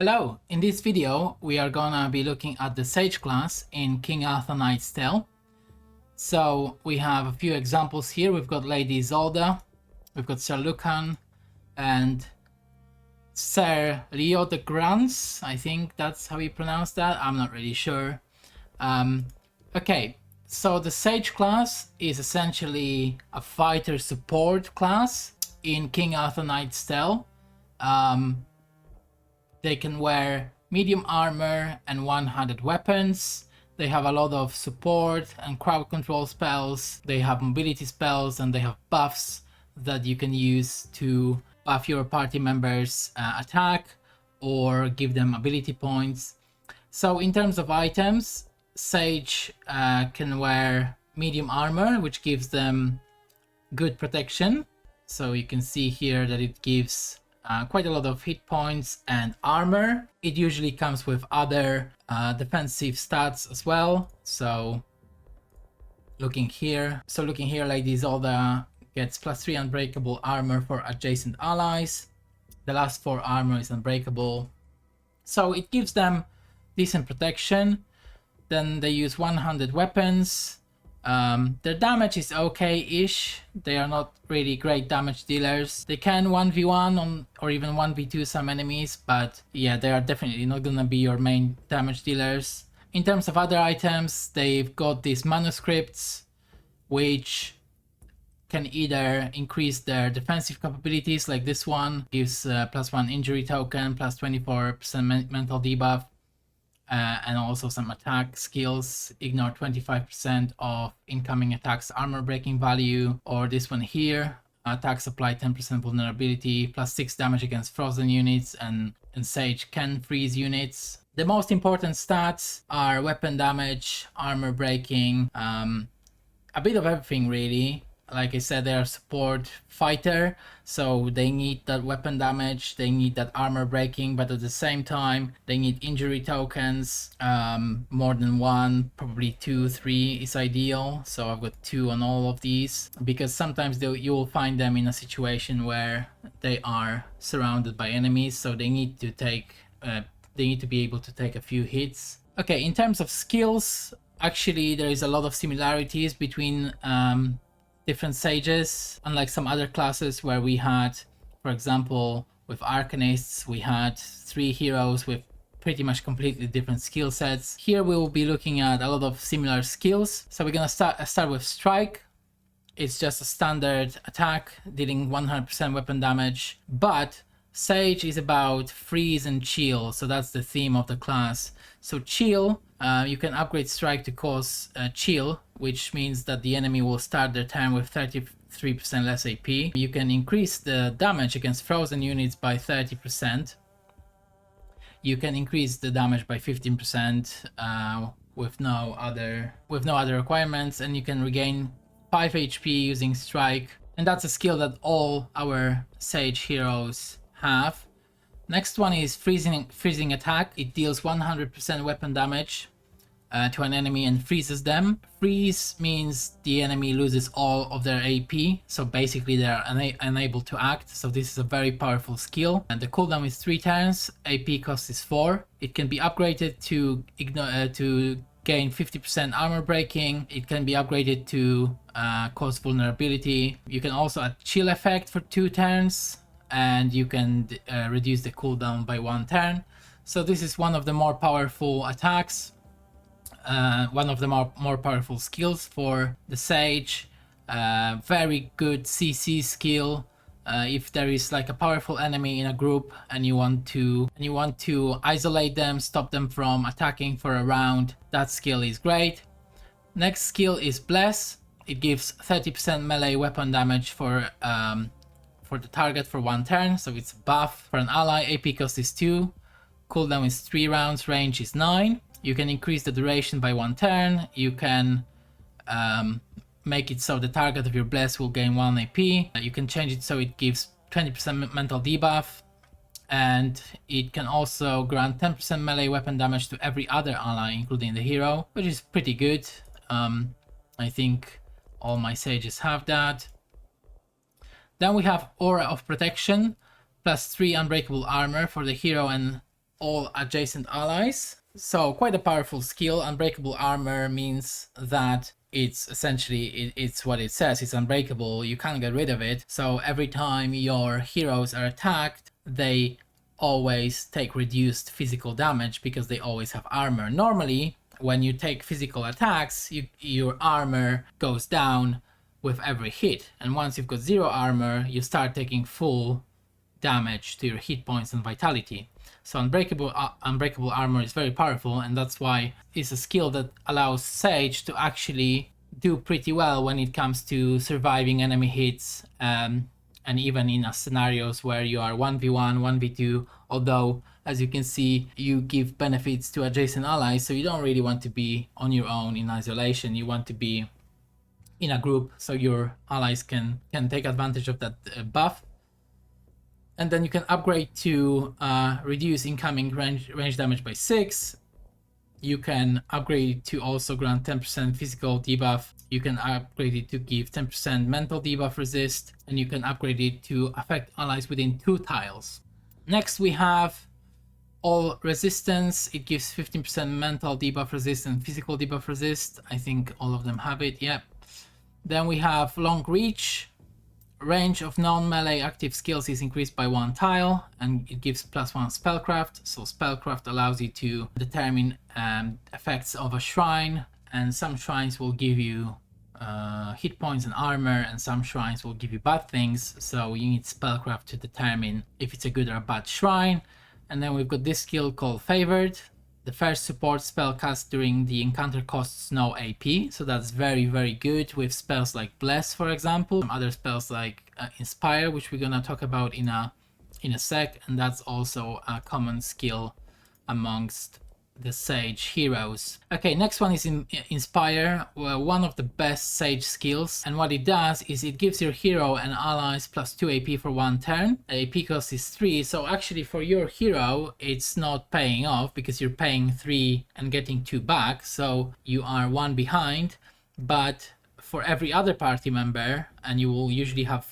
Hello, in this video we are gonna be looking at the Sage class in King Arthur Knight's Tale. So we have a few examples here. We've got Lady Isolde, we've got Sir Lucan, and Sir Leo de Grance. I think that's how you pronounce that, I'm not really sure. Okay, so the Sage class is essentially a fighter support class in King Arthur Knight's Tale. They can wear medium armor and one-handed weapons. They have a lot of support and crowd control spells. They have mobility spells and they have buffs that you can use to buff your party members' attack or give them ability points. So in terms of items, Sage can wear medium armor, which gives them good protection. So you can see here that it gives quite a lot of hit points and armor. It usually comes with other defensive stats as well. So looking here, Lady Isolde gets +3 unbreakable armor for adjacent allies. The last 4 armor is unbreakable. So it gives them decent protection. Then they use one-handed weapons. Their damage is okay-ish. They are not really great damage dealers. They can 1v1 on or even 1v2 some enemies, but yeah, they are definitely not gonna be your main damage dealers. In terms of other items, they've got these manuscripts, which can either increase their defensive capabilities, like this one gives +1 injury token, +24% mental debuff, and also some attack skills, ignore 25% of incoming attacks armor breaking value, or this one here, attacks apply 10% vulnerability, +6 damage against frozen units, and Sage can freeze units. The most important stats are weapon damage, armor breaking, a bit of everything really. Like I said, they are support fighter, so they need that weapon damage, they need that armor breaking, but at the same time they need injury tokens, more than 1, probably 2, 3 is ideal. So I've got 2 on all of these, because sometimes you will find them in a situation where they are surrounded by enemies, so they need to be able to take a few hits. Okay, in terms of skills, actually there is a lot of similarities between different sages, unlike some other classes where we had, for example, with Arcanists, we had 3 heroes with pretty much completely different skill sets. Here we will be looking at a lot of similar skills. So we're gonna start with Strike. It's just a standard attack, dealing 100% weapon damage, but Sage is about freeze and chill, so that's the theme of the class. So chill, you can upgrade Strike to cause chill, which means that the enemy will start their turn with 33% less AP. You can increase the damage against frozen units by 30%. You can increase the damage by 15% with no other requirements, and you can regain 5 HP using Strike, and that's a skill that all our Sage heroes have. Next one is freezing attack. It deals 100% weapon damage to an enemy and freezes them. Freeze means the enemy loses all of their AP, so basically they are unable to act. So this is a very powerful skill, and the cooldown is 3 turns. AP cost is 4. It can be upgraded to gain 50% armor breaking. It can be upgraded to cause vulnerability. You can also add chill effect for 2 turns, and you can reduce the cooldown by 1 turn. So this is one of the more powerful attacks, one of the more powerful skills for the Sage. Very good CC skill. If there is like a powerful enemy in a group and you want to isolate them, stop them from attacking for a round, that skill is great. Next skill is Bless. It gives 30% melee weapon damage for the target for 1 turn, so it's a buff for an ally. AP cost is 2, cooldown is 3 rounds, range is 9. You can increase the duration by 1 turn. You can make it so the target of your Bless will gain 1 AP. You can change it so it gives 20% mental debuff, and it can also grant 10% melee weapon damage to every other ally, including the hero, which is pretty good. I think all my sages have that. Then we have Aura of Protection, +3 unbreakable armor for the hero and all adjacent allies. So quite a powerful skill. Unbreakable armor means that it's essentially, it's what it says, it's unbreakable, you can't get rid of it. So every time your heroes are attacked, they always take reduced physical damage because they always have armor. Normally, when you take physical attacks, your armor goes down with every hit, and once you've got 0 armor, you start taking full damage to your hit points and vitality. So unbreakable armor is very powerful, and that's why it's a skill that allows Sage to actually do pretty well when it comes to surviving enemy hits, and even in scenarios where you are 1v1, 1v2, although as you can see, you give benefits to adjacent allies, so you don't really want to be on your own in isolation. You want to be in a group so your allies can take advantage of that buff. And then you can upgrade to reduce incoming range damage by 6. You can upgrade to also grant 10% physical debuff. You can upgrade it to give 10% mental debuff resist, and you can upgrade it to affect allies within 2 tiles. Next we have all resistance. It gives 15% mental debuff resist and physical debuff resist. I think all of them have it, yep. Then we have long reach. Range of non-melee active skills is increased by 1 tile, and it gives +1 spellcraft. So spellcraft allows you to determine effects of a shrine, and some shrines will give you hit points and armor, and some shrines will give you bad things. So you need spellcraft to determine if it's a good or a bad shrine. And then we've got this skill called Favored. The first support spell cast during the encounter costs no AP, so that's very, very good with spells like Bless, for example. Some other spells like Inspire, which we're gonna talk about in a sec, and that's also a common skill amongst the Sage heroes. Okay, next one is Inspire, one of the best Sage skills, and what it does is it gives your hero and allies +2 AP for 1 turn. AP cost is 3, so actually for your hero it's not paying off because you're paying 3 and getting 2 back, so you are 1 behind. But for every other party member, and you will usually have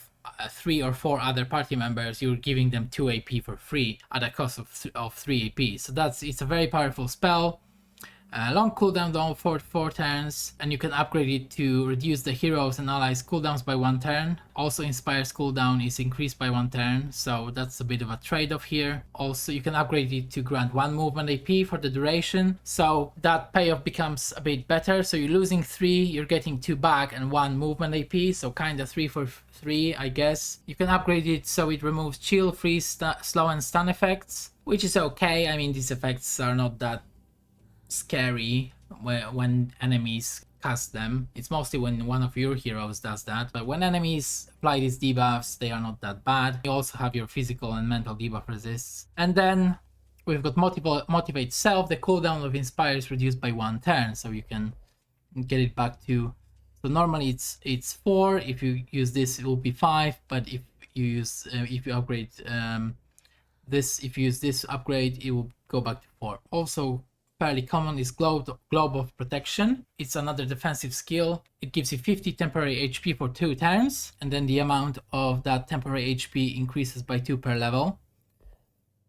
3 or 4 other party members, you're giving them 2 AP for free at a cost of 3 AP. So it's a very powerful spell. Long cooldown down for 4 turns, and you can upgrade it to reduce the heroes and allies cooldowns by 1 turn. Also Inspire's cooldown is increased by 1 turn, so that's a bit of a trade-off here. Also you can upgrade it to grant 1 movement AP for the duration, so that payoff becomes a bit better. So you're losing 3, you're getting 2 back, and 1 movement AP, so kinda 3 for 3, I guess. You can upgrade it so it removes chill, freeze, slow and stun effects, which is okay. I mean, these effects are not that scary when enemies cast them. It's mostly when one of your heroes does that, but when enemies apply these debuffs, they are not that bad. You also have your physical and mental debuff resists. And then we've got Motivate Self. The cooldown of Inspire is reduced by 1 turn, so you can get it back to, so normally it's 4. If you use this, it will be 5, but if you upgrade this, if you use this upgrade, it will go back to 4. Also fairly common is Globe of Protection. It's another defensive skill. It gives you 50 temporary HP for 2 turns, and then the amount of that temporary HP increases by 2 per level.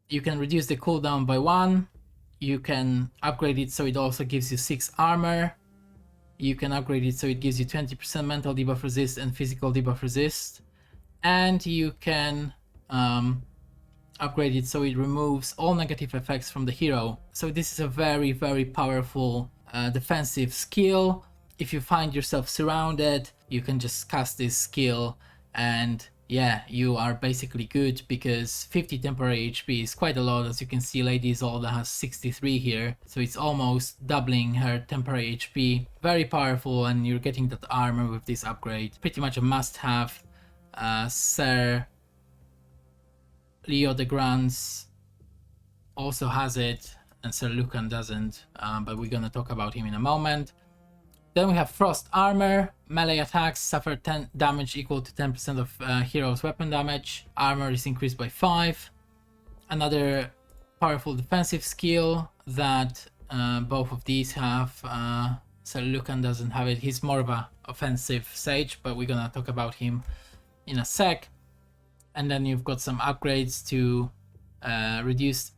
You can reduce the cooldown by 1. You can upgrade it so it also gives you 6 armor. You can upgrade it so it gives you 20% mental debuff resist and physical debuff resist. And you can upgrade it so it removes all negative effects from the hero. So this is a very, very powerful defensive skill. If you find yourself surrounded, you can just cast this skill, and yeah, you are basically good, because 50 temporary HP is quite a lot. As you can see, Lady Isolde has 63 here, so it's almost doubling her temporary HP. Very powerful, and you're getting that armor with this upgrade. Pretty much a must-have. Sir Leo de Grance also has it, and Sir Lucan doesn't, but we're gonna talk about him in a moment. Then we have Frost Armor. Melee attacks suffer 10 damage equal to 10% of hero's weapon damage. Armor is increased by 5. Another powerful defensive skill that both of these have. Sir Lucan doesn't have it. He's more of a offensive sage, but we're gonna talk about him in a sec. And then you've got some upgrades to reduce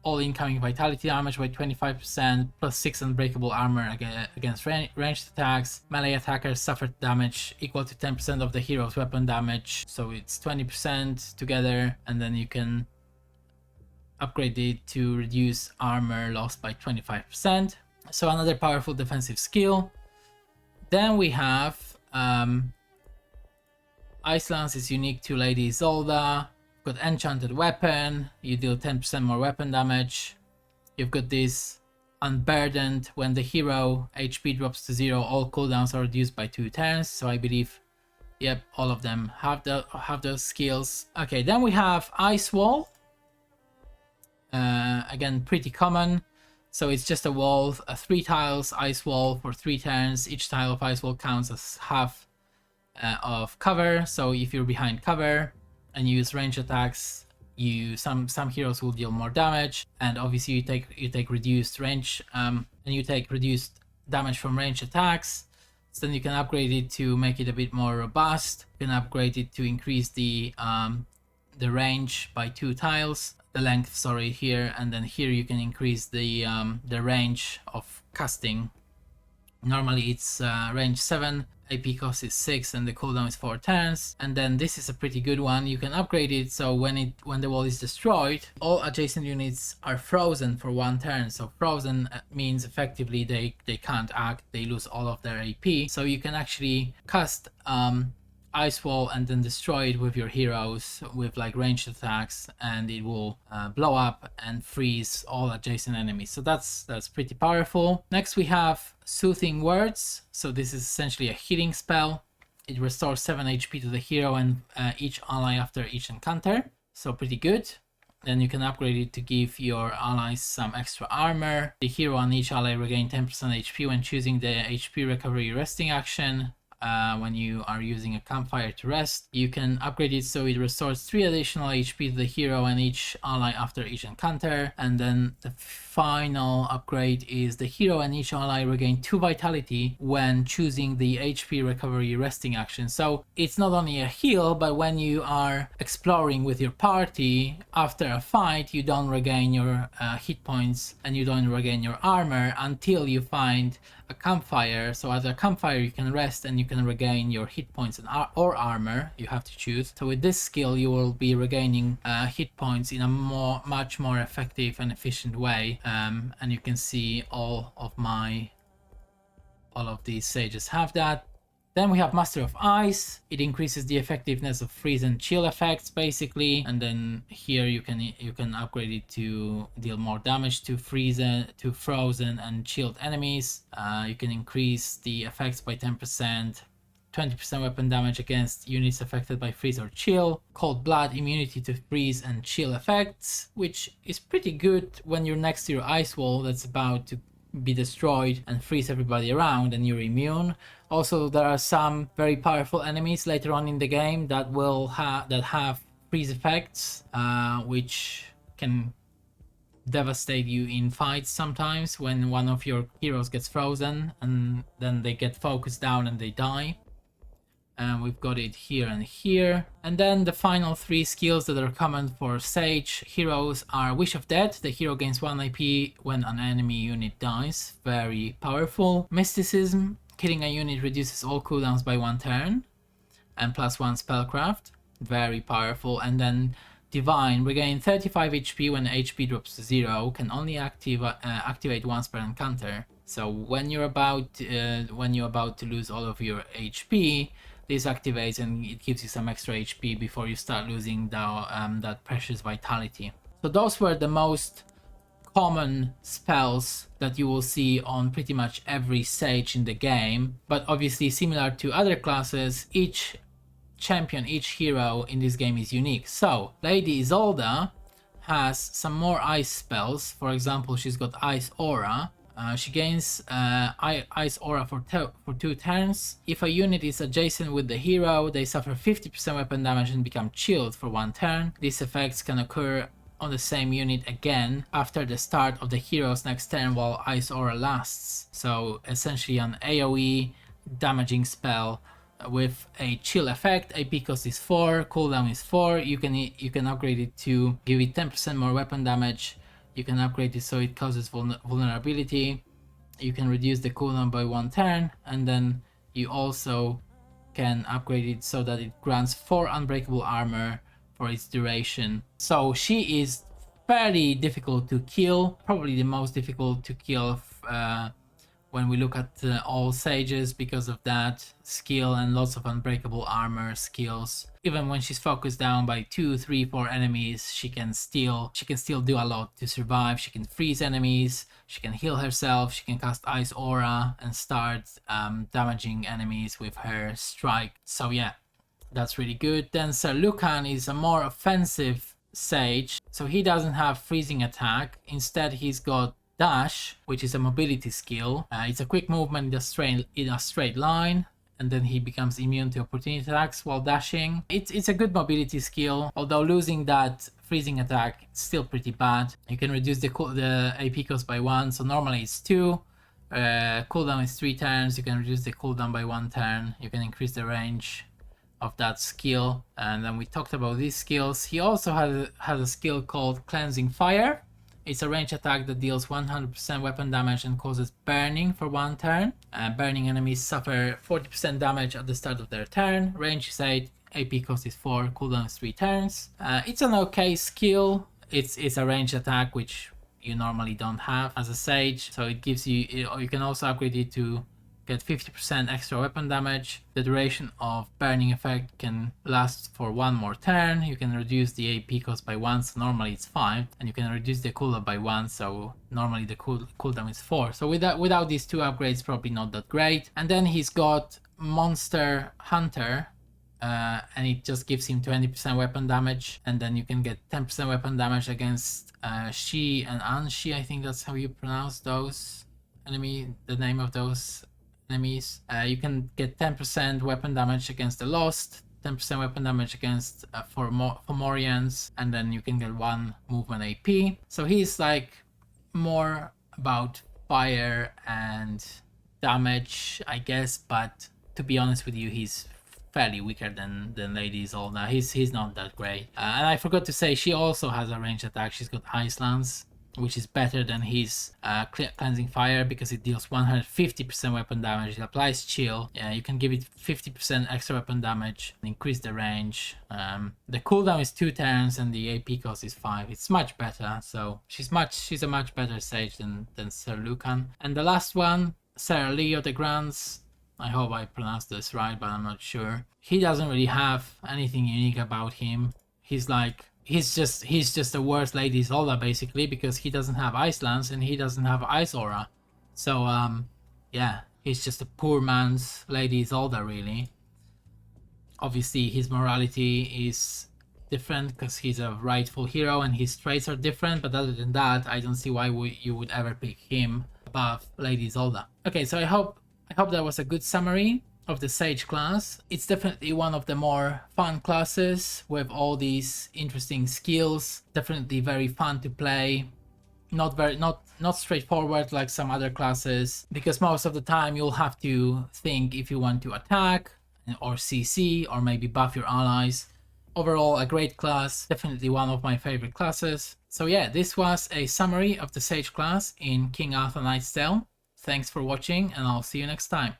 all incoming vitality damage by 25%, plus 6 unbreakable armor against ranged attacks. Melee attackers suffer damage equal to 10% of the hero's weapon damage, so it's 20% together, and then you can upgrade it to reduce armor loss by 25%. So another powerful defensive skill. Then we have Ice Lance is unique to Lady Isolde. Got enchanted weapon, you deal 10% more weapon damage. You've got this unburdened, when the hero HP drops to 0, all cooldowns are reduced by 2 turns. So I believe, yep, all of them have those skills. Okay, then we have Ice Wall. Again, pretty common. So it's just a wall, 3 tiles ice wall for 3 turns. Each tile of ice wall counts as half of cover. So if you're behind cover and you use range attacks, some heroes will deal more damage, and obviously you take reduced range and you take reduced damage from range attacks. So then you can upgrade it to make it a bit more robust. You can upgrade it to increase the range by 2 tiles, the length, sorry, here, and then here you can increase the range of casting. Normally it's range 7, AP cost is 6, and the cooldown is 4 turns. And then this is a pretty good one. You can upgrade it so when the wall is destroyed, all adjacent units are frozen for 1 turn. So frozen means effectively they can't act, they lose all of their AP. So you can actually cast ice wall and then destroy it with your heroes with like ranged attacks, and it will blow up and freeze all adjacent enemies. So that's pretty powerful. Next we have Soothing Words. So this is essentially a healing spell. It restores 7 HP to the hero and each ally after each encounter. So pretty good. Then you can upgrade it to give your allies some extra armor. The hero and each ally regain 10% HP when choosing the HP recovery resting action. When you are using a campfire to rest, you can upgrade it so it restores 3 additional HP to the hero and each ally after each encounter. And then the final upgrade is the hero and each ally regain 2 vitality when choosing the HP recovery resting action. So it's not only a heal, but when you are exploring with your party after a fight, you don't regain your hit points and you don't regain your armor until you find a campfire. So at a campfire you can rest and you can regain your hit points and or armor, you have to choose. So with this skill you will be regaining hit points in a much more effective and efficient way. And you can see all of these sages have that. Then we have Master of Ice. It increases the effectiveness of freeze and chill effects basically, and then here you can upgrade it to deal more damage to frozen and chilled enemies. You can increase the effects by 10%, 20% weapon damage against units affected by freeze or chill, Cold Blood immunity to freeze and chill effects, which is pretty good when you're next to your ice wall that's about to be destroyed and freeze everybody around and you're immune. Also, there are some very powerful enemies later on in the game that will have freeze effects, which can devastate you in fights sometimes when one of your heroes gets frozen and then they get focused down and they die. And we've got it here and here. And then the final 3 skills that are common for Sage heroes are Wish of Death. The hero gains 1 IP when an enemy unit dies. Very powerful. Mysticism. Killing a unit reduces all cooldowns by 1 turn. And +1 spellcraft. Very powerful. And then Divine. Regain 35 HP when HP drops to 0. Can only activate once per encounter. So when you're about to lose all of your HP, this activates and it gives you some extra HP before you start losing that precious vitality. So those were the most common spells that you will see on pretty much every sage in the game. But obviously, similar to other classes, each champion, each hero in this game is unique. So Lady Isolde has some more ice spells. For example, she's got Ice Aura. She gains Ice Aura for 2 turns. If a unit is adjacent with the hero, they suffer 50% weapon damage and become chilled for 1 turn. These effects can occur on the same unit again after the start of the hero's next turn while Ice Aura lasts. So essentially an AoE damaging spell with a chill effect. AP cost is 4, cooldown is 4. You can upgrade it to give it 10% more weapon damage. You can upgrade it so it causes vulnerability. You can reduce the cooldown by 1 turn, and then you also can upgrade it so that it grants 4 unbreakable armor for its duration. So she is fairly difficult to kill, probably the most difficult to kill when we look at all sages because of that skill and lots of unbreakable armor skills. Even when she's focused down by 2, 3, 4 enemies, she can still do a lot to survive. She can freeze enemies, she can heal herself, she can cast Ice Aura and start damaging enemies with her strike. So yeah, that's really good. Then Sir Lucan is a more offensive sage, so he doesn't have freezing attack. Instead, he's got dash, which is a mobility skill. It's a quick movement in a straight line, and then he becomes immune to opportunity attacks while dashing. It's a good mobility skill, although losing that freezing attack is still pretty bad. You can reduce the AP cost by 1, so normally it's 2. Cooldown is 3 turns. You can reduce the cooldown by 1 turn. You can increase the range of that skill, and then we talked about these skills. He also has a skill called Cleansing Fire. It's a range attack that deals 100% weapon damage and causes burning for 1 turn. Burning enemies suffer 40% damage at the start of their turn. Range is 8, AP cost is 4, cooldown is 3 turns. It's an okay skill. It's a range attack which you normally don't have as a sage, so it gives you, you can also upgrade it to get 50% extra weapon damage. The duration of burning effect can last for 1 more turn. You can reduce the AP cost by 1, so normally it's 5, and you can reduce the cooldown by 1, so normally the cooldown is 4. So without these 2 upgrades, probably not that great. And then he's got Monster Hunter, and it just gives him 20% weapon damage, and then you can get 10% weapon damage against Shi and Anshi. I think that's how you pronounce those the name of those enemies. You can get 10% weapon damage against the Lost, 10% weapon damage against Fomorians, and then you can get 1 movement AP. So he's like more about fire and damage, I guess, but to be honest with you, he's fairly weaker than Lady Isolde. He's not that great. And I forgot to say, she also has a range attack. She's got Ice Lance, which is better than his Cleansing Fire because it deals 150% weapon damage. It applies chill. Yeah, you can give it 50% extra weapon damage and increase the range. The cooldown is 2 turns and the AP cost is 5. It's much better. So she's a much better sage than Sir Lucan. And the last one, Sir Leo de Grance. I hope I pronounced this right, but I'm not sure. He doesn't really have anything unique about him. He's just the worst Lady Isolde basically, because he doesn't have Ice Lance and he doesn't have Ice Aura. So yeah, he's just a poor man's Lady Isolde really. Obviously his morality is different because he's a rightful hero and his traits are different, but other than that, I don't see why you would ever pick him above Lady Isolde. Okay, so I hope that was a good summary of the Sage class. It's definitely one of the more fun classes with all these interesting skills. Definitely very fun to play. Not straightforward like some other classes, because most of the time you'll have to think if you want to attack or CC or maybe buff your allies. Overall, a great class, definitely one of my favorite classes. So yeah, this was a summary of the Sage class in King Arthur Knight's Tale. Thanks for watching, and I'll see you next time.